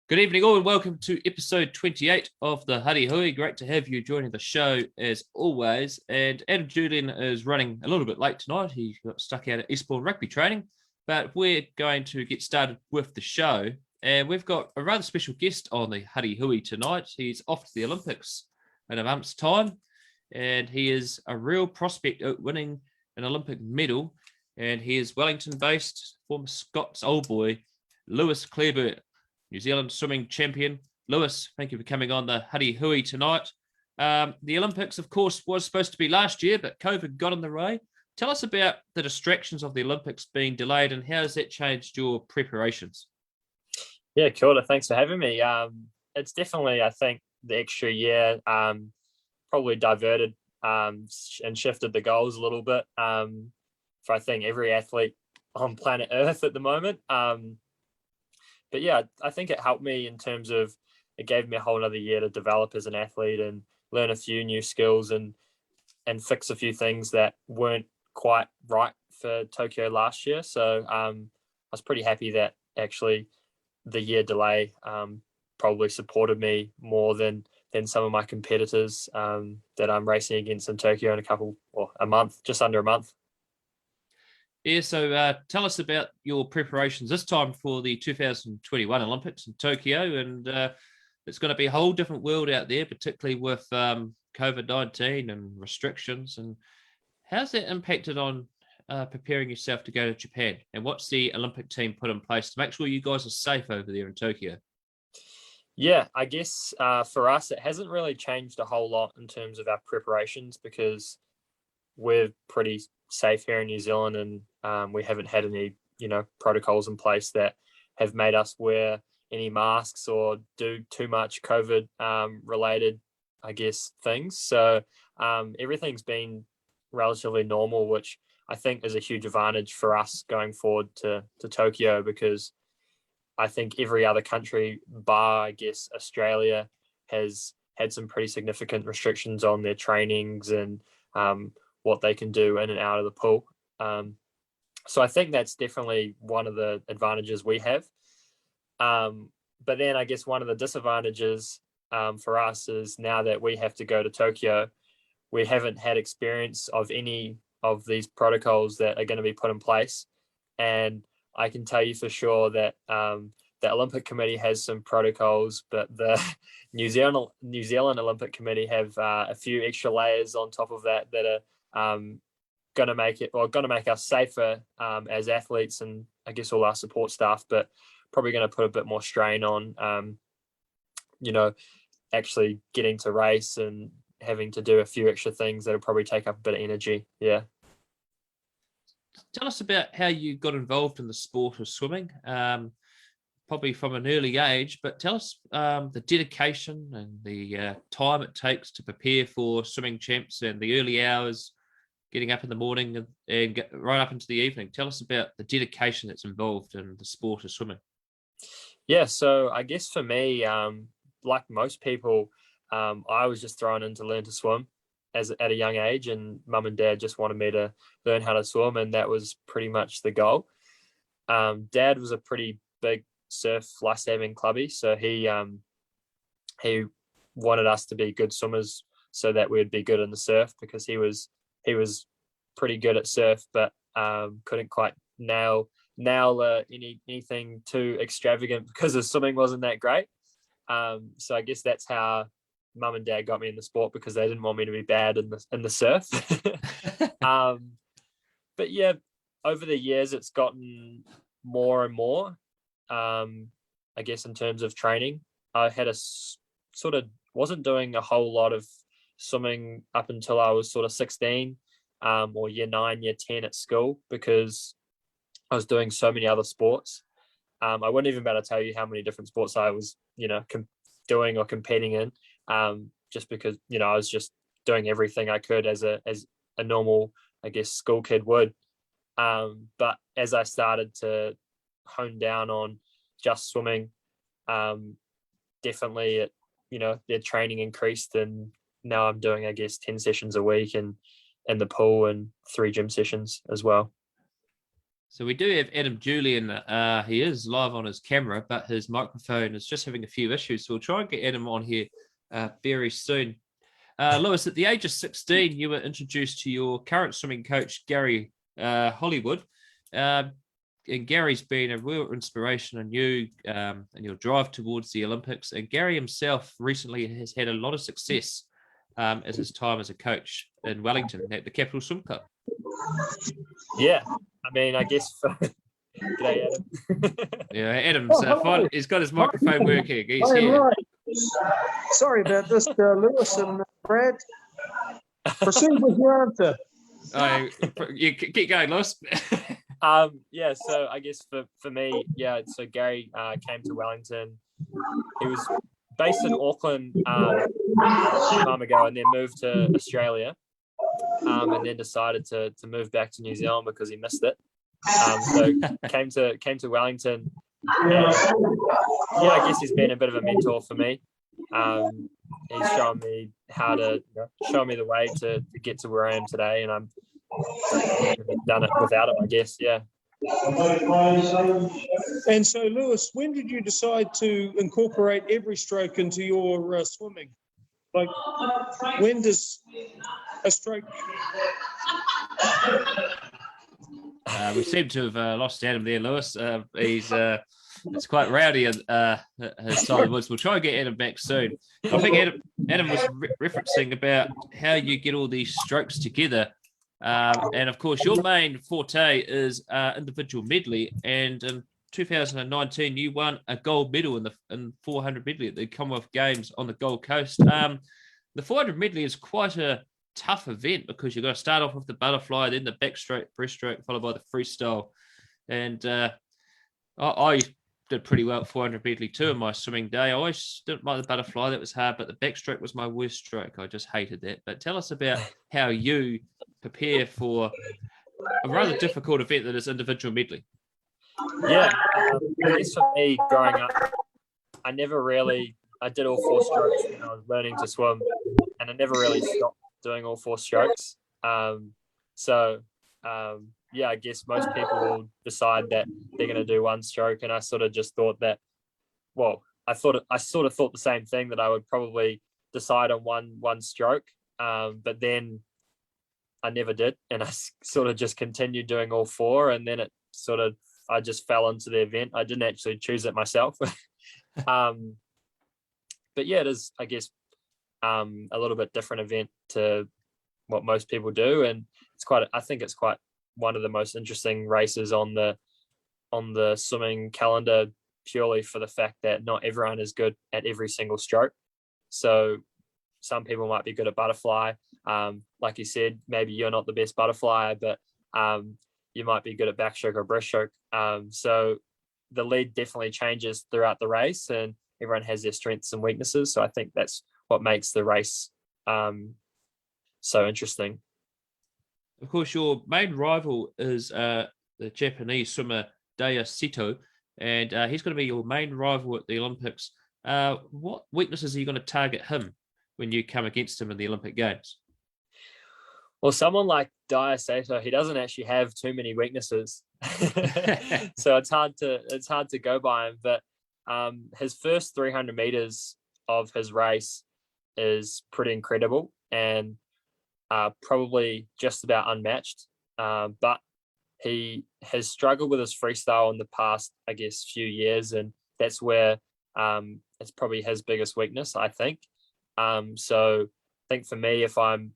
Good evening, all, and welcome to episode 28 of the Huddy Hui. Great to have you joining the show as always. And Adam Julian is running a little bit late tonight. He got stuck out at Eastbourne rugby training, but we're going to get started with the show. And we've got a rather special guest on the Huddy Hui tonight. He's off to the Olympics in a month's time, and he is a real prospect at winning an Olympic medal. And he is Wellington-based, former Scots old boy, Lewis Clareburt, New Zealand swimming champion. Lewis, thank you for coming on the Huddy Hui tonight. The Olympics, of course, was supposed to be last year, but COVID got in the way. Tell us about the distractions of the Olympics being delayed and how has that changed your preparations? Yeah, Kia ora. Thanks for having me. It's definitely, I think, the extra year probably diverted and shifted the goals a little bit for, I think, every athlete on planet Earth at the moment. But yeah, I think it helped me in terms of it gave me a whole other year to develop as an athlete and learn a few new skills and fix a few things that weren't quite right for Tokyo last year. So I was pretty happy that actually the year delay probably supported me more than some of my competitors that I'm racing against in Tokyo in a month, just under a month. Yeah, so tell us about your preparations this time for the 2021 Olympics in Tokyo. And it's going to be a whole different world out there, particularly with COVID-19 and restrictions. And how's that impacted on preparing yourself to go to Japan? And what's the Olympic team put in place to make sure you guys are safe over there in Tokyo? Yeah, I guess for us, it hasn't really changed a whole lot in terms of our preparations because we're pretty safe here in New Zealand and we haven't had any, protocols in place that have made us wear any masks or do too much COVID related, I guess, things. So everything's been relatively normal, which I think is a huge advantage for us going forward to Tokyo, because I think every other country, bar, I guess, Australia, has had some pretty significant restrictions on their trainings and what they can do in and out of the pool. So I think that's definitely one of the advantages we have. But then I guess one of the disadvantages for us is now that we have to go to Tokyo, we haven't had experience of any of these protocols that are going to be put in place. And I can tell you for sure that the Olympic Committee has some protocols, but the New Zealand Olympic Committee have a few extra layers on top of that are going to make us safer as athletes and I guess all our support staff, but probably going to put a bit more strain on, actually getting to race and having to do a few extra things that'll probably take up a bit of energy. Yeah. Tell us about how you got involved in the sport of swimming, probably from an early age, but tell us the dedication and the time it takes to prepare for swimming champs and the early hours, getting up in the morning and get right up into the evening. Tell us about the dedication that's involved in the sport of swimming. Yeah, so I guess for me, like most people, I was just thrown in to learn to swim at a young age, and mum and dad just wanted me to learn how to swim, and that was pretty much the goal. Dad was a pretty big surf lifesaving clubby, so he wanted us to be good swimmers so that we'd be good in the surf, because he was pretty good at surf, but couldn't quite nail anything too extravagant because his swimming wasn't that great. So I guess that's how mum and dad got me in the sport, because they didn't want me to be bad in the surf. But yeah, over the years it's gotten more and more. I guess in terms of training, I had wasn't doing a whole lot of swimming up until I was sort of 16 or year 9, year 10 at school, because I was doing so many other sports. I wouldn't even be able to tell you how many different sports I was, doing or competing in, just because, I was just doing everything I could as a normal, I guess, school kid would. But as I started to hone down on just swimming, definitely their training increased, and now I'm doing, I guess, 10 sessions a week and in the pool and 3 gym sessions as well. So we do have Adam Julian. He is live on his camera, but his microphone is just having a few issues. So we'll try and get Adam on here very soon. Lewis, at the age of 16, you were introduced to your current swimming coach, Gary Hollywood. And Gary's been a real inspiration on you and your drive towards the Olympics. And Gary himself recently has had a lot of success as his time as a coach in Wellington at the Capital Swim Club. Yeah, I mean, I guess G'day, Adam. Yeah, Adam's fine. He's got his microphone working. He's here. Right. Sorry about this, Lewis and Brad. Proceed with your answer. You keep going, Lewis. Yeah, so I guess for me, so Gary came to Wellington. He was based in Auckland some time ago and then moved to Australia and then decided to move back to New Zealand because he missed it. So came to Wellington. And, I guess he's been a bit of a mentor for me. He's shown me how to show me the way to get to where I am today, and I'm done it without him, I guess. Yeah. And so, Lewis, when did you decide to incorporate every stroke into your swimming? Like, when does a stroke? We seem to have lost Adam there, Lewis. He's it's quite rowdy his side of the woods. We'll try and get Adam back soon. I think Adam was referencing about how you get all these strokes together. And of course, your main forte is individual medley. And in 2019, you won a gold medal in 400 medley at the Commonwealth Games on the Gold Coast. The 400 medley is quite a tough event because you've got to start off with the butterfly, then the backstroke, breaststroke, followed by the freestyle. And I did pretty well at 400 medley too in my swimming day. I always didn't like the butterfly, that was hard, but the backstroke was my worst stroke. I just hated that. But tell us about how you prepare for a rather difficult event that is individual medley. Yeah, I guess for me, growing up, I did all four strokes when I was learning to swim, and I never really stopped doing all four strokes. I guess most people will decide that they're going to do one stroke, and I sort of just thought that, I sort of thought the same thing, that I would probably decide on one stroke, but then I never did, and I sort of just continued doing all four, and then I just fell into the event. I didn't actually choose it myself. But yeah, it is, I guess, a little bit different event to what most people do, and I think it's quite one of the most interesting races on the swimming calendar, purely for the fact that not everyone is good at every single stroke. So some people might be good at butterfly. Like you said, maybe you're not the best butterfly, but you might be good at backstroke or breaststroke. So the lead definitely changes throughout the race, and everyone has their strengths and weaknesses. So I think that's what makes the race so interesting. Of course, your main rival is the Japanese swimmer Daya Sito, and he's going to be your main rival at the Olympics. What weaknesses are you going to target him when you come against him in the Olympic Games? Well, someone like Daya Sato, he doesn't actually have too many weaknesses, so it's hard to go by him. But his first 300 meters of his race is pretty incredible, and probably just about unmatched. But he has struggled with his freestyle in the past, I guess, few years, and that's where it's probably his biggest weakness, I think. So I think for me, if I'm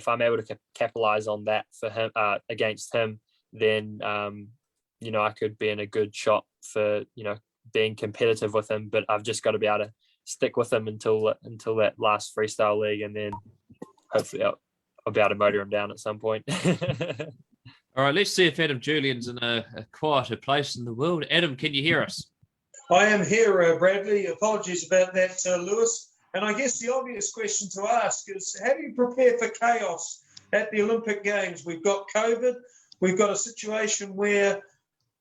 able to capitalize on that for him against him, then I could be in a good shot for being competitive with him. But I've just got to be able to stick with him until that last freestyle leg, and then hopefully I'll be able to motor him down at some point. All right, let's see if Adam Julian's in a quieter place in the world. Adam, can you hear us? I am here, Bradley. Apologies about that, Lewis. And I guess the obvious question to ask is, how do you prepare for chaos at the Olympic Games? We've got COVID. We've got a situation where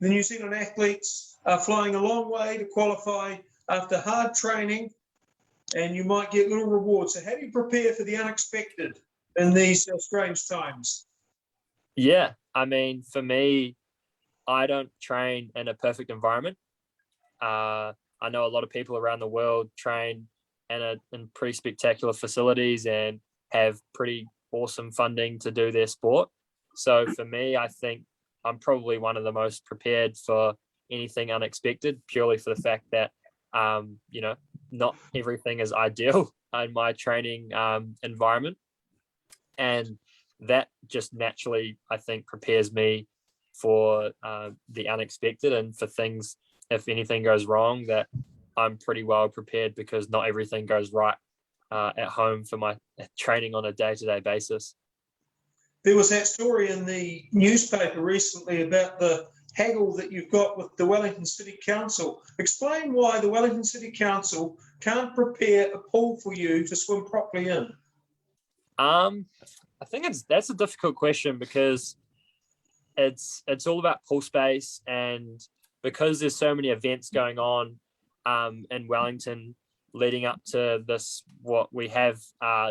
the New Zealand athletes are flying a long way to qualify after hard training, and you might get little rewards. So how do you prepare for the unexpected in these strange times? Yeah, I mean, for me, I don't train in a perfect environment. I know a lot of people around the world train in pretty spectacular facilities and have pretty awesome funding to do their sport. So for me, I think I'm probably one of the most prepared for anything unexpected, purely for the fact that, not everything is ideal in my training environment. And that just naturally, I think, prepares me for the unexpected and for things, if anything goes wrong, that I'm pretty well prepared, because not everything goes right at home for my training on a day-to-day basis. There was that story in the newspaper recently about the haggle that you've got with the Wellington City Council. Explain why the Wellington City Council can't prepare a pool for you to swim properly in. I think that's a difficult question, because it's all about pool space, and because there's so many events going on in Wellington leading up to this, what we have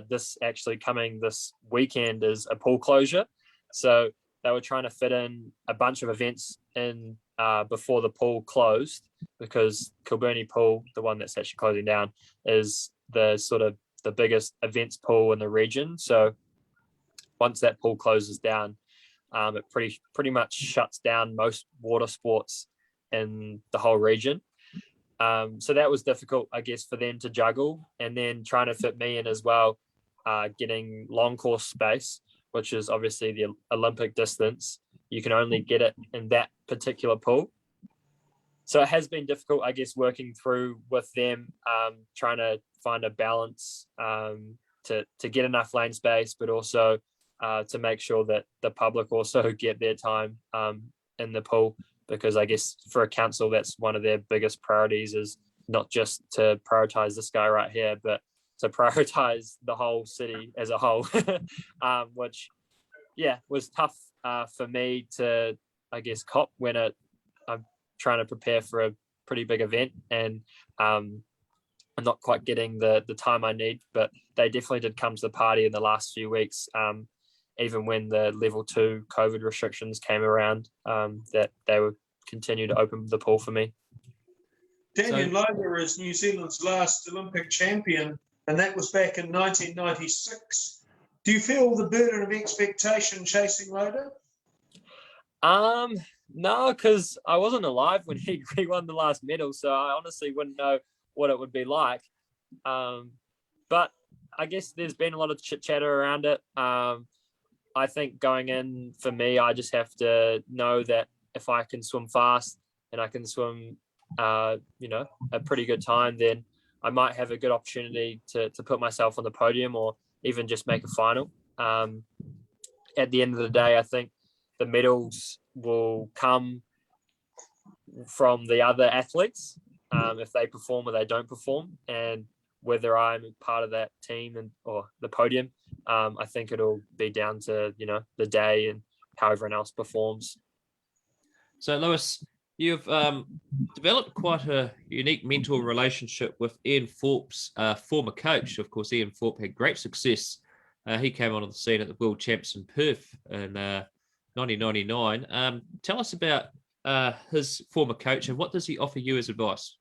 this actually coming this weekend is a pool closure. So they were trying to fit in a bunch of events in before the pool closed, because Kilburney Pool, the one that's actually closing down, is the sort of the biggest events pool in the region. So once that pool closes down, it pretty much shuts down most water sports in the whole region. So that was difficult, I guess, for them to juggle, and then trying to fit me in as well, getting long course space, which is obviously the Olympic distance. You can only get it in that particular pool. So it has been difficult, I guess, working through with them, trying to find a balance to get enough lane space, but also to make sure that the public also get their time in the pool, because I guess for a council, that's one of their biggest priorities, is not just to prioritize this guy right here, but to prioritize the whole city as a whole, which, was tough for me to, I guess, cop when I'm trying to prepare for a pretty big event, and I'm not quite getting the time I need. But they definitely did come to the party in the last few weeks, even when the level 2 COVID restrictions came around, that they would continue to open the pool for me. Daniel Loder is New Zealand's last Olympic champion, and that was back in 1996. Do you feel the burden of expectation chasing Loder? No, because I wasn't alive when he won the last medal, so I honestly wouldn't know what it would be like. But I guess there's been a lot of chit-chatter around it. I think going in, for me, I just have to know that if I can swim fast and I can swim, a pretty good time, then I might have a good opportunity to put myself on the podium, or even just make a final. At the end of the day, I think the medals will come from the other athletes, if they perform or they don't perform, and whether I'm part of that team or the podium, I think it'll be down to the day and how everyone else performs. So, Lewis, you've developed quite a unique mentor relationship with Ian Thorpe's former coach. Of course, Ian Thorpe had great success. He came onto the scene at the World Champs in Perth in 1999. Tell us about his former coach, and what does he offer you as advice?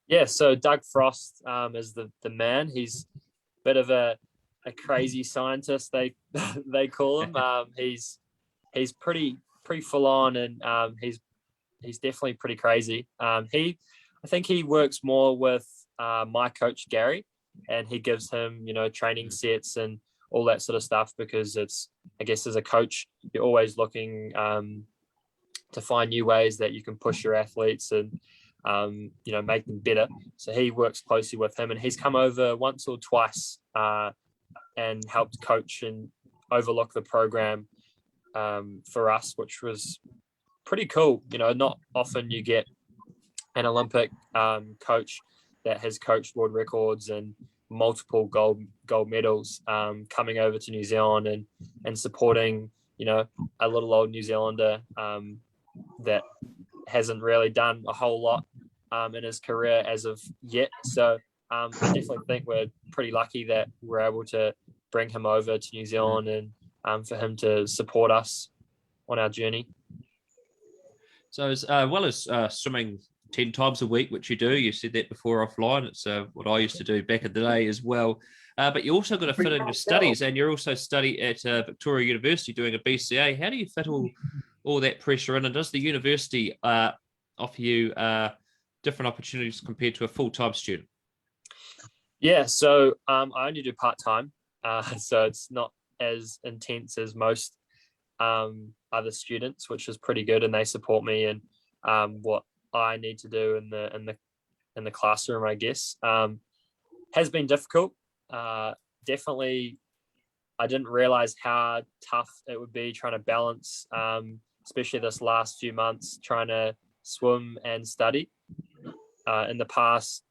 Yeah, so Doug Frost is the man. He's a bit of a crazy scientist, they call him. He's pretty full on, and he's definitely pretty crazy. I think he works more with my coach Gary, and he gives him training sets and all that sort of stuff, because I guess as a coach, you're always looking to find new ways that you can push your athletes and make them better. So he works closely with him, and he's come over once or twice and helped coach and overlook the program for us, which was pretty cool. Not often you get an Olympic coach that has coached world records and multiple gold medals coming over to New Zealand and supporting a little old New Zealander that hasn't really done a whole lot in his career as of yet. So I definitely think we're pretty lucky that we're able to bring him over to New Zealand and for him to support us on our journey. So as well as swimming 10 times a week, which you do, you said that before offline, it's what I used to do back in the day as well. But you also got to fit in your studies, and you're also studying at Victoria University doing a BCA. How do you fit all that pressure in? And does the university offer you different opportunities compared to a full-time student? Yeah, so I only do part-time, so it's not as intense as most other students, which is pretty good, and they support me in what I need to do in the classroom, I guess. Has been difficult. Definitely, I didn't realize how tough it would be trying to balance, especially this last few months, trying to swim and study. In the past,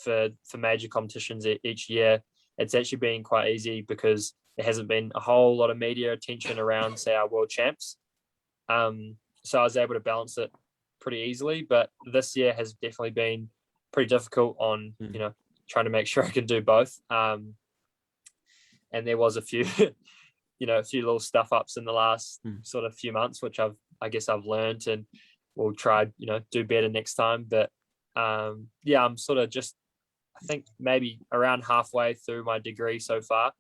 for major competitions each year, it's actually been quite easy because there hasn't been a whole lot of media attention around, say, our world champs. So I was able to balance it pretty easily, but this year has definitely been pretty difficult on, trying to make sure I can do both. And there was a few, a few little stuff ups in the last sort of few months, which I guess I've learned and will try, do better next time. But I'm sort of just, I think maybe around halfway through my degree so far.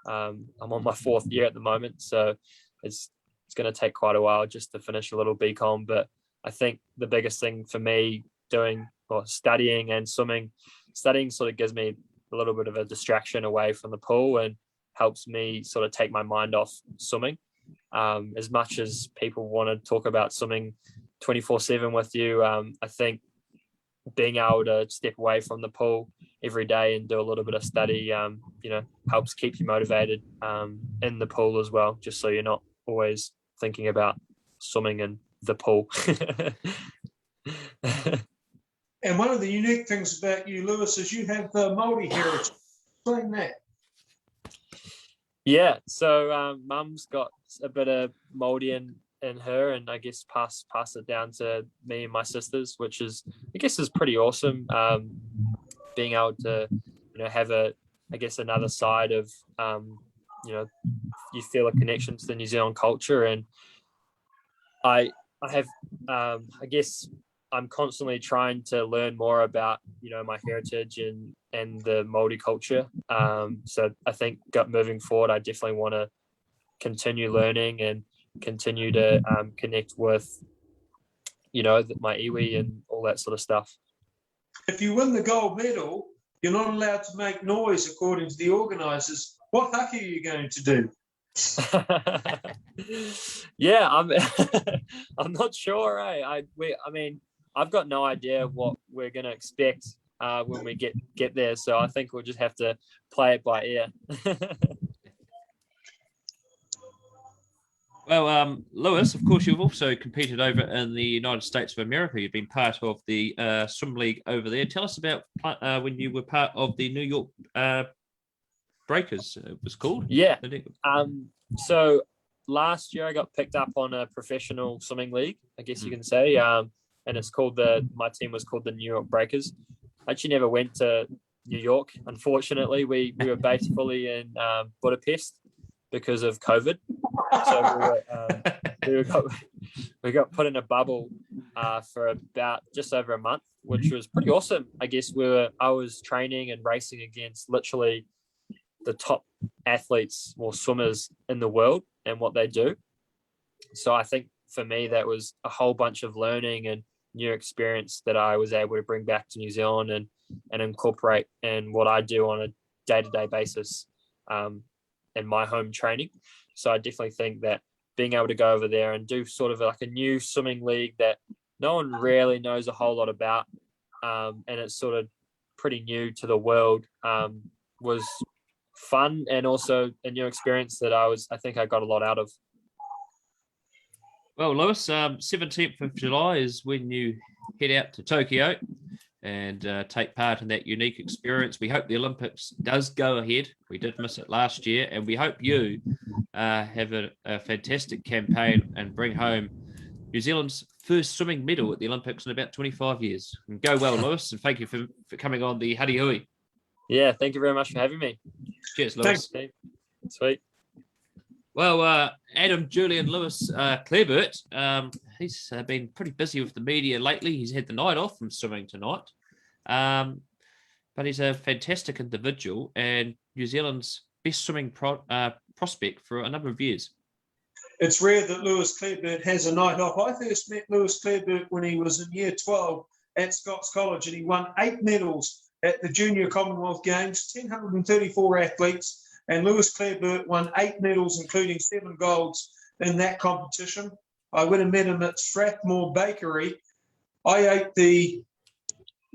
I'm on my 4th year at the moment, so it's going to take quite a while just to finish a little BCom. But I think the biggest thing for me studying and swimming, studying sort of gives me a little bit of a distraction away from the pool and helps me sort of take my mind off swimming. As much as people want to talk about swimming 24/7 with you, I think being able to step away from the pool every day and do a little bit of study, helps keep you motivated in the pool as well, just so you're not always thinking about swimming in the pool. And one of the unique things about you, Lewis, is you have Māori heritage. Explain that. Yeah, so Mum's got a bit of Māori in her, and I guess pass it down to me and my sisters, which is, I guess, is pretty awesome. Being able to, have another side of, you feel a connection to the New Zealand culture. And I have, I guess I'm constantly trying to learn more about, my heritage and the Māori culture. So I think moving forward, I definitely want to continue learning and continue to connect with, my iwi and all that sort of stuff. If you win the gold medal, you're not allowed to make noise, according to the organisers. What haka are you going to do? Yeah, I'm not sure. I've got no idea what we're going to expect when we get there. So I think we'll just have to play it by ear. Well, Lewis, of course, you've also competed over in the United States of America. You've been part of the swim league over there. Tell us about when you were part of the New York Breakers, it was called. Yeah. So last year I got picked up on a professional swimming league, I guess you can say. And it's called my team was called the New York Breakers. I actually never went to New York, unfortunately. We were based fully in Budapest because of COVID. So we got put in a bubble for about just over a month, which was pretty awesome. I guess I was training and racing against literally the top athletes or swimmers in the world and what they do. So I think for me that was a whole bunch of learning and new experience that I was able to bring back to New Zealand and incorporate in what I do on a day-to-day basis in my home training. So I definitely think that being able to go over there and do sort of like a new swimming league that no one really knows a whole lot about, and it's sort of pretty new to the world, was fun and also a new experience that I think I got a lot out of. Well, Lewis, 17th of July is when you head out to Tokyo and take part in that unique experience. We hope the Olympics does go ahead. We did miss it last year, and we hope you have a fantastic campaign and bring home New Zealand's first swimming medal at the Olympics in about 25 years. And go well, Lewis, and thank you for coming on the Huddy Hui. Yeah, thank you very much for having me. Cheers, Lewis. Thanks. Sweet. Well, Adam Julian Lewis Clareburt, he's been pretty busy with the media lately. He's had the night off from swimming tonight. But he's a fantastic individual and New Zealand's best swimming prospect for a number of years. It's rare that Lewis Clareburt has a night off. I first met Lewis Clareburt when he was in year 12 at Scots College, and he won 8 medals at the Junior Commonwealth Games, 1,034 athletes, and Lewis Clareburt won 8 medals, including 7 golds in that competition. I went and met him at Strathmore Bakery. I ate the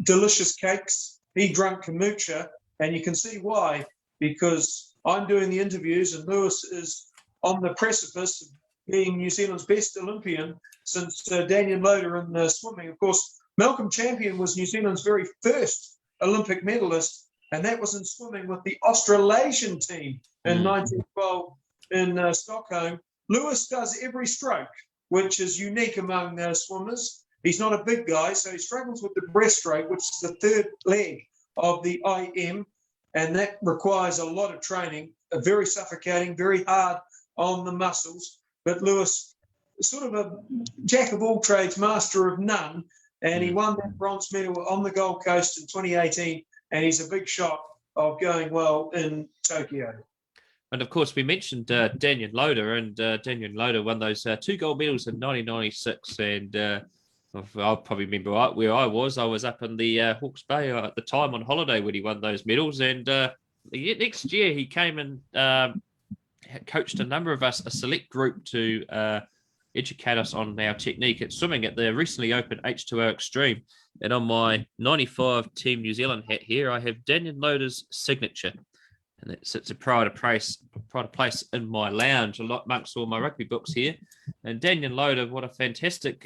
delicious cakes. He drank kombucha, and you can see why, because I'm doing the interviews and Lewis is on the precipice of being New Zealand's best Olympian since Daniel Loader in swimming. Of course, Malcolm Champion was New Zealand's very first Olympic medalist, and that was in swimming with the Australasian team in 1912 in Stockholm. Lewis does every stroke, which is unique among swimmers. He's not a big guy, so he struggles with the breaststroke, which is the third leg of the IM, and that requires a lot of training, very suffocating, very hard on the muscles. But Lewis, sort of a jack of all trades, master of none, and he won that bronze medal on the Gold Coast in 2018, and he's a big shot of going well in Tokyo. And of course, we mentioned Daniel Loader, and Daniel Loader won those 2 gold medals in 1996. And I'll probably remember where I was. I was up in the Hawke's Bay at the time on holiday when he won those medals. And next year, he came and coached a number of us, a select group, to educate us on our technique at swimming at the recently opened H2O Extreme. And on my 95 Team New Zealand hat here, I have Daniel Loader's signature. And it sits a pride of place in my lounge, amongst all my rugby books here. And Daniel Loader, what a fantastic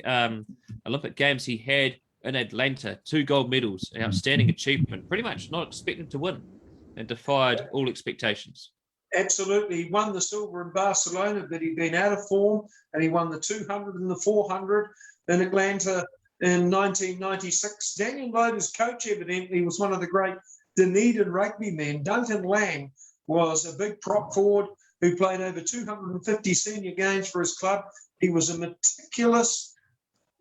Olympic Games he had in Atlanta. 2 gold medals, an outstanding achievement, pretty much not expected to win, and defied all expectations. Absolutely. He won the silver in Barcelona, but he'd been out of form, and he won the 200 and the 400 in Atlanta in 1996. Daniel Loader's coach, evidently, was one of the great Dunedin rugby men. Duncan Lang was a big prop forward who played over 250 senior games for his club. He was a meticulous,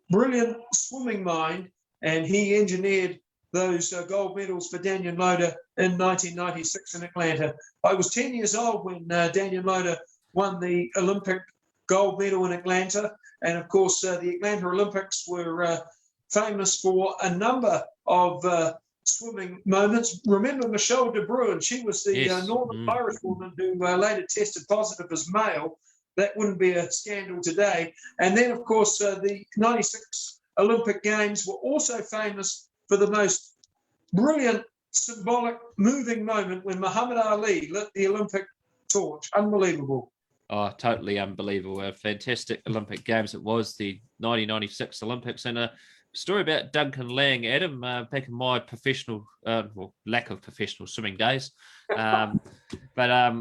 brilliant swimming mind, and he engineered those gold medals for Daniel Loader in 1996 in Atlanta. I was 10 years old when Daniel Loader won the Olympic gold medal in Atlanta. And of course, the Atlanta Olympics were famous for a number of swimming moments. Remember Michelle de Bruin? She was the Northern Irish woman who later tested positive as male. That wouldn't be a scandal today. And then, of course, the 96 Olympic Games were also famous for the most brilliant, symbolic, moving moment when Muhammad Ali lit the Olympic torch. Unbelievable. Oh, totally unbelievable. A fantastic Olympic Games it was, the 1996 Olympics. And a story about Duncan Lang, Adam, back in my professional, lack of professional swimming days. But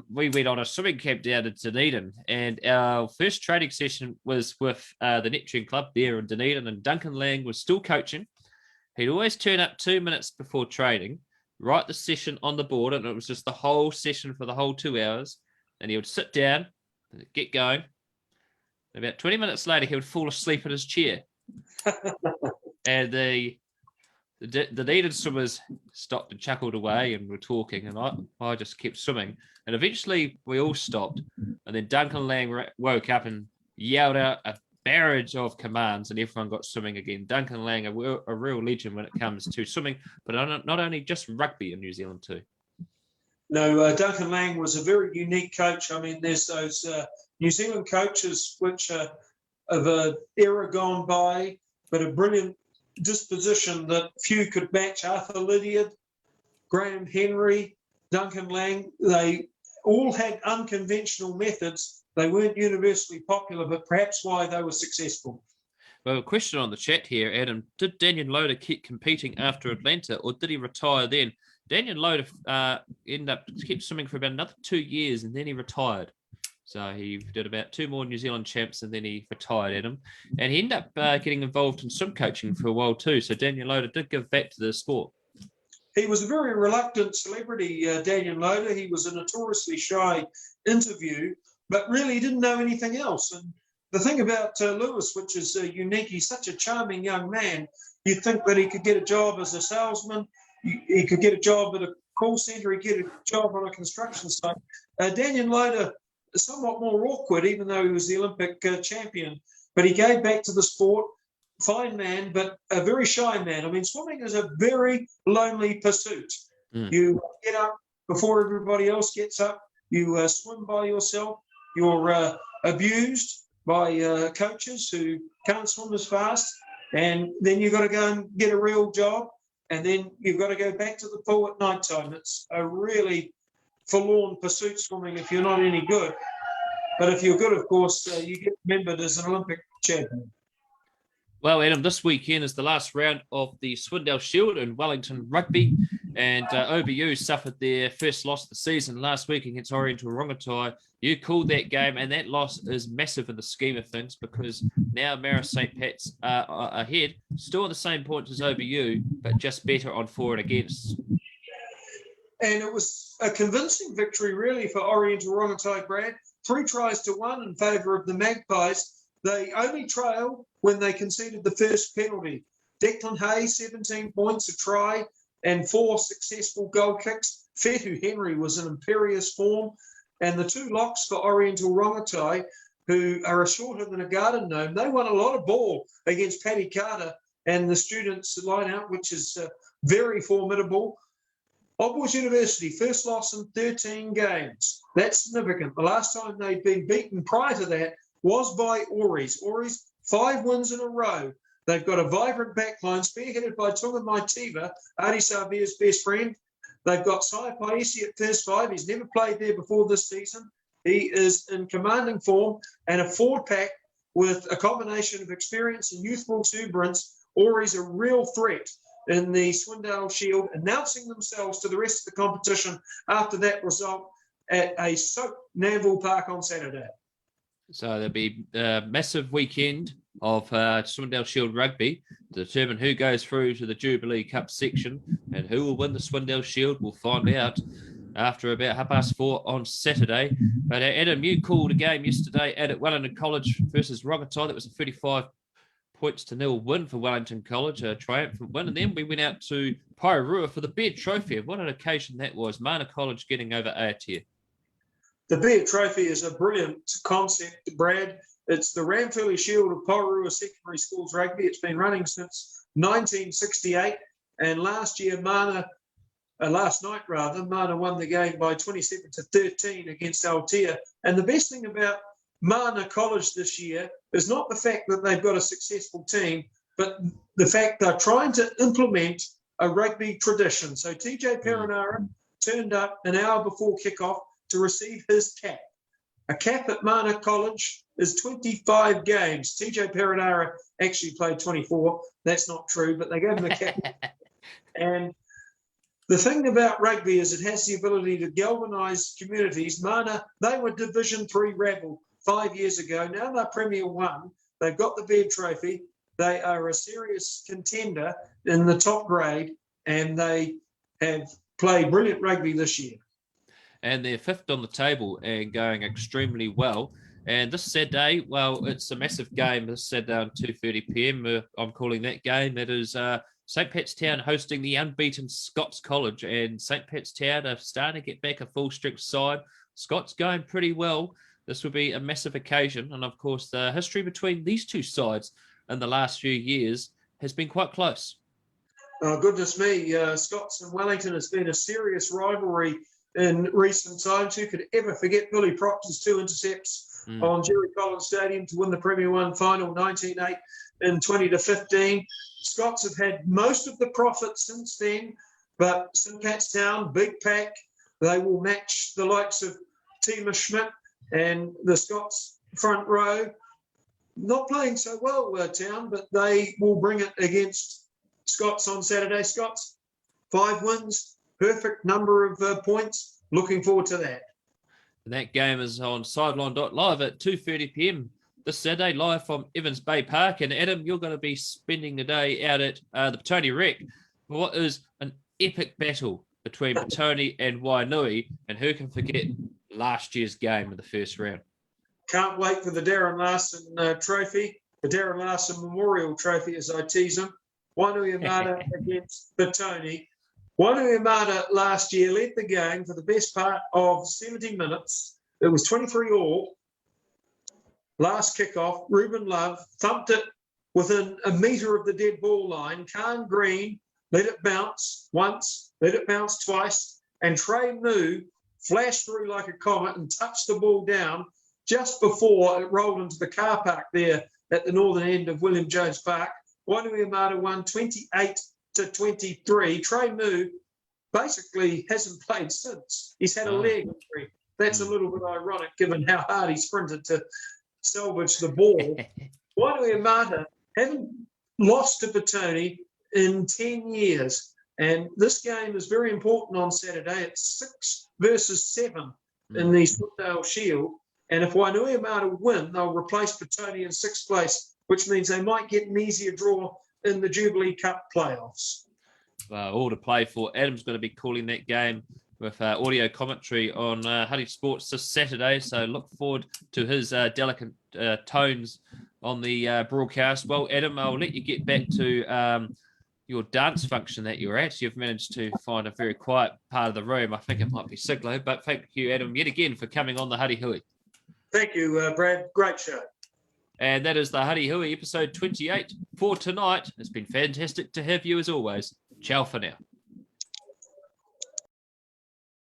we went on a swimming camp down in Dunedin, and our first training session was with the Neptune Club there in Dunedin, and Duncan Lang was still coaching. He'd always turn up 2 minutes before training, write the session on the board, and it was just the whole session for the whole 2 hours. And he would sit down, get going. And about 20 minutes later, he would fall asleep in his chair. And the Dunedin swimmers stopped and chuckled away and were talking, and I just kept swimming. And eventually, we all stopped. And then Duncan Lang woke up and yelled out a barrage of commands, and everyone got swimming again. Duncan Lang, a real legend when it comes to swimming, but not only just rugby in New Zealand too. No, Duncan Lang was a very unique coach. I mean, there's those New Zealand coaches which are of an era gone by, but a brilliant disposition that few could match. Arthur Lydiard, Graham Henry, Duncan Lang, they all had unconventional methods. They weren't universally popular, but perhaps why they were successful. Well, a question on the chat here, Adam. Did Daniel Loader keep competing after Atlanta, or did he retire then? Daniel Loader kept swimming for about another 2 years, and then he retired. So he did about 2 more New Zealand champs, and then he retired, Adam. And he ended up getting involved in swim coaching for a while too. So Daniel Loader did give back to the sport. He was a very reluctant celebrity, Daniel Loader. He was a notoriously shy interview. but really didn't know anything else. And the thing about Lewis, which is unique, he's such a charming young man. You'd think that he could get a job as a salesman, he could get a job at a call centre, he'd get a job on a construction site. Daniel Loader is somewhat more awkward, even though he was the Olympic champion, but he gave back to the sport. Fine man, but a very shy man. I mean, swimming is a very lonely pursuit. You get up before everybody else gets up. You swim by yourself. You're abused by coaches who can't swim as fast. And then you've got to go and get a real job. And then you've got to go back to the pool at night time. It's a really forlorn pursuit, swimming, if you're not any good. But if you're good, of course, you get remembered as an Olympic champion. Well, Adam, this weekend is the last round of the Swindale Shield in Wellington Rugby, and OBU suffered their first loss of the season last week against Oriental Rongotai. You called that game, and that loss is massive in the scheme of things because now Marist St. Pat's are ahead, still on the same points as OBU, but just better on for and against. And it was a convincing victory, really, for Oriental Rongotai, Brad. 3 tries to 1 in favour of the Magpies. They only trailed when they conceded the first penalty. Declan Hay, 17 points, a try, and 4 successful goal kicks. Fetu Henry was in imperious form. And the 2 locks for Oriental Rongotai, who are shorter than a garden gnome, they won a lot of ball against Paddy Carter and the students' line-out, which is very formidable. Hogwarts University, first loss in 13 games. That's significant. The last time they'd been beaten prior to that was by Auries. Auries, 5 wins in a row. They've got a vibrant backline spearheaded by Tunga Maitiva, Adi Savia's best friend. They've got Sai Paisi at first 5. He's never played there before this season. He is in commanding form, and a forward pack with a combination of experience and youthful exuberance. Auries a real threat in the Swindale Shield, announcing themselves to the rest of the competition after that result at a soaked Namville Park on Saturday. So there'll be a massive weekend of Swindale Shield rugby to determine who goes through to the Jubilee Cup section and who will win the Swindale Shield. We'll find out after about 4:30 on Saturday. But Adam, you called a game yesterday at Wellington College versus Rongotai. That was a 35 points to 0 win for Wellington College, a triumphant win. And then we went out to Pairua for the Beard Trophy. What an occasion that was. Mana College getting over Aotea. The Beard Trophy is a brilliant concept, Brad. It's the Ramfurly Shield of Pairua Secondary Schools Rugby. It's been running since 1968. And last night, Mana won the game by 27-13 against Aotea. And the best thing about Mana College this year is not the fact that they've got a successful team, but the fact they're trying to implement a rugby tradition. So TJ Perenara turned up an hour before kickoff to receive his cap. A cap at Mana College is 25 games. TJ Perenara actually played 24. That's not true, but they gave him a cap. And the thing about rugby is it has the ability to galvanise communities. Mana, they were Division 3 rabble 5 years ago. Now they're Premier 1. They've got the Beard Trophy. They are a serious contender in the top grade, and they have played brilliant rugby this year. And they're 5th on the table and going extremely well. And this Saturday, well, it's a massive game this Saturday at 2:30 p.m. I'm calling that game. That is St. Pat's Town hosting the unbeaten Scots College. And St. Pat's Town are starting to get back a full-strength side. Scots going pretty well. This will be a massive occasion. And, of course, the history between these two sides in the last few years has been quite close. Oh, goodness me. Scots and Wellington has been a serious rivalry in recent times. Who could ever forget Billy Proctor's 2 intercepts on Jerry Collins Stadium to win the Premier 1 final 19-8 and 20-15. Scots have had most of the profit since then, but St. Pat's Town, big pack, they will match the likes of Tima Schmidt and the Scots front row. Not playing so well, Town, but they will bring it against Scots on Saturday. Scots, 5 wins, perfect number of points. Looking forward to that. And that game is on Sideline.live at 2:30 p.m. this Saturday, live from Evans Bay Park. And Adam, you're going to be spending the day out at the Petone Rec. What is an epic battle between Petone and Wainui, and who can forget last year's game in the first round? Can't wait for the Darren Larson trophy, the Darren Larson Memorial Trophy, as I tease him. Wainuiomata against Petone. Wainuiomata last year led the game for the best part of 70 minutes. It was 23-all. Last kickoff, Ruben Love thumped it within a metre of the dead ball line. Khan Green let it bounce once, let it bounce twice, and Trey Moo flashed through like a comet and touched the ball down just before it rolled into the car park there at the northern end of William Jones Park. Wainuiomata won 28-23. Trey Moo basically hasn't played since. He's had a leg injury. That's a little bit ironic given how hard he sprinted to salvage the ball. Wainuiomata haven't lost to Petone in 10 years. And this game is very important on Saturday. It's 6 versus 7 in the Swindale Shield. And if Wainuiomata win, they'll replace Petone in 6th place, which means they might get an easier draw in the Jubilee Cup playoffs. All to play for. Adam's going to be calling that game with audio commentary on Huddy Sports this Saturday. So look forward to his delicate tones on the broadcast. Well, Adam, I'll let you get back to your dance function that you're at. You've managed to find a very quiet part of the room. I think it might be Siglo, but thank you, Adam, yet again for coming on the Huddy Hui. Thank you, Brad. Great show. And that is the Huddy Hui episode 28 for tonight. It's been fantastic to have you as always. Ciao for now.